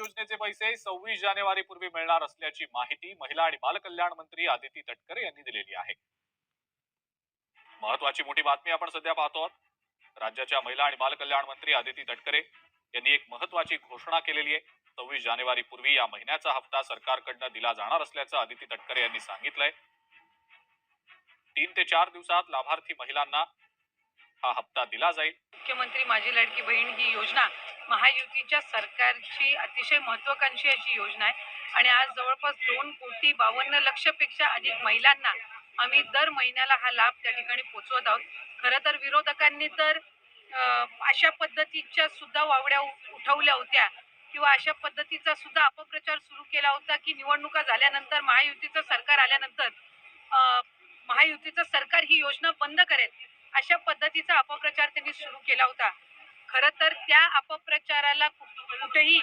योजनेचे पैसे 26 जानेवारीपूर्वी मिळणार असल्याची माहिती महिला आणि बालकल्याण मंत्री आदिती तटकरे यांनी दिलेली आहे। महत्वाची मोठी बातमी आपण सध्या पाहतो आहोत। राज्याच्या महिला आणि बालकल्याण मंत्री आदिती तटकरे यांनी एक महत्वाची घोषणा केलेली आहे। 26 जानेवारीपूर्वी या महिन्याचा हप्ता सरकारकडून दिला जाणार असल्याचं आदिती तटकरे यांनी सांगितलंय। 3 ते 4 दिवसात लाभार्थी महिलांना हा हप्ता दिला जाईल। मुख्यमंत्री माझी लाडकी बहीण ही योजना महायुतीच्या सरकारची अतिशय महत्त्वाकांक्षी अशी योजना आहे आणि आज जवळपास 2,52,00,000 पेक्षा अधिक महिलांना आम्ही दर महिन्याला हा लाभ त्या ठिकाणी पोहोचवत आहोत। खरं तर विरोधकांनी तर अशा पद्धतीच्या सुद्धा वावड्या उठवल्या होत्या किंवा अशा पद्धतीचा सुद्धा अपप्रचार सुरू केला होता की निवडणुका झाल्यानंतर महायुतीचं सरकार आल्यानंतर महायुतीचं सरकार ही योजना बंद करेल अशा पद्धतीचा अपप्रचार त्यांनी सुरू केला होता। खरं तर त्या अपप्रचाराला कुठेही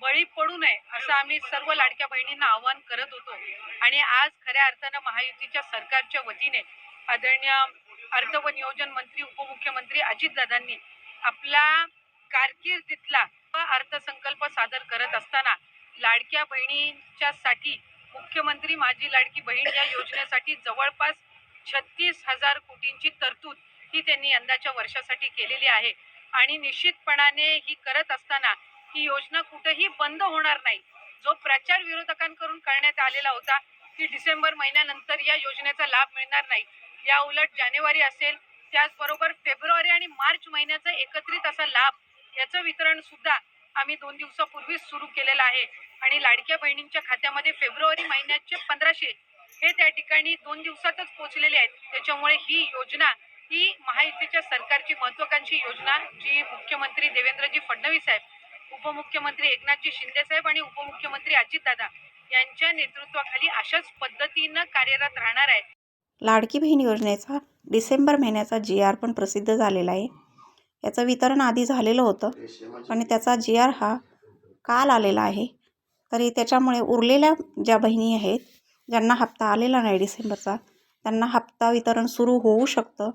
बळी पडू नये असं आम्ही सर्व लाडक्या बहिणींना आवाहन करत होतो आणि आज खऱ्या अर्थानं महायुतीच्या सरकारच्या वतीने आदरणीय अर्थ व नियोजन मंत्री उपमुख्यमंत्री अजितदादांनी आपला कारकिर्दीतला अर्थसंकल्प सादर करत असताना लाडक्या बहिणींच्यासाठी मुख्यमंत्री माझी लाडकी बहीण या योजनेसाठी जवळपास 36,000 कोटींची तरतूद ही त्यांनी यंदाच्या वर्षासाठी केलेली आहे आणि निश्चितपणाने ही करत असताना ही योजना कुठेही बंद होणार नाही। जो प्रचार विरोधकांकडून करण्यात आलेला होता की डिसेंबर महिन्यानंतर या योजनेचा लाभ मिळणार नाही, या उलट जानेवारी असेल त्याचबरोबर फेब्रुवारी आणि मार्च महिन्याचा एकत्रित असा लाभ याचं वितरण सुद्धा आम्ही 2 दिवसापूर्वीच सुरू केलेलं आहे आणि लाडक्या बहिणींच्या खात्यामध्ये फेब्रुवारी महिन्याचे 1500 हे त्या ठिकाणी 2 दिवसातच पोहोचलेले आहेत। त्याच्यामुळे ही योजना ही महायुतीच्या सरकारची महत्त्वाकांक्षी योजना जी मुख्यमंत्री देवेंद्रजी फडणवीस साहेब, उपमुख्यमंत्री एकनाथजी शिंदे साहेब आणि उपमुख्यमंत्री अजितदादा यांच्या नेतृत्वाखाली अशाच पद्धतीनं कार्यरत राहणार आहे। लाडकी बहीण योजनेचा डिसेंबर महिन्याचा GR पण प्रसिद्ध झालेला आहे। याचं वितरण आधी झालेलं होतं पण त्याचा GR हा काल आलेला आहे। तरी त्याच्यामुळे उरलेल्या ज्या बहिणी आहेत ज्यांना हप्ता आलेला नाही डिसेंबरचा त्यांना हप्ता वितरण सुरू होऊ शकतं।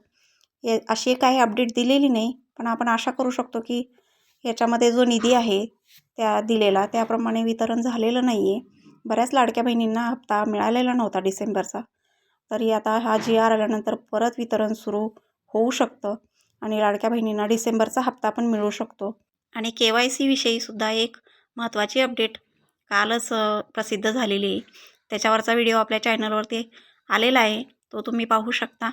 अशी काही अपडेट दिलेली नाही पण आपण आशा करू शकतो की याच्यामध्ये जो निधी आहे त्या दिलेला त्याप्रमाणे वितरण झालेलं नाही आहे। बऱ्याच लाडक्या बहिणींना हप्ता मिळालेला नव्हता डिसेंबरचा, तरी आता हा GR आल्यानंतर परत वितरण सुरू होऊ शकतं आणि लाडक्या बहिणींना डिसेंबरचा हप्ता पण मिळू शकतो। आणि KYC विषयीसुद्धा एक महत्त्वाची अपडेट कालच प्रसिद्ध झालेली आहे। त्याच्यावरचा व्हिडिओ आपल्या चॅनलवरती आलेला आहे, तो तुम्ही पाहू शकता।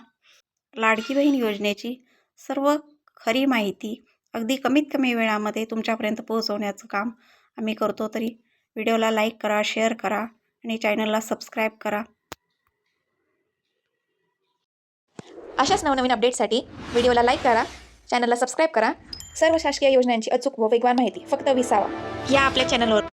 लाडकी बहीण योजनेची सर्व खरी माहिती अगदी कमीत कमी वेळामध्ये तुमच्यापर्यंत पोहोचवण्याचं काम आम्ही करतो। तरी व्हिडिओला लाईक करा, शेअर करा आणि चॅनलला सबस्क्राईब करा। अशाच नवनवीन अपडेटसाठी व्हिडिओला लाईक करा, चॅनलला सबस्क्राईब करा। सर्व शासकीय योजनांची अचूक व वेगवान माहिती फक्त विसावा या आपल्या चॅनलवर।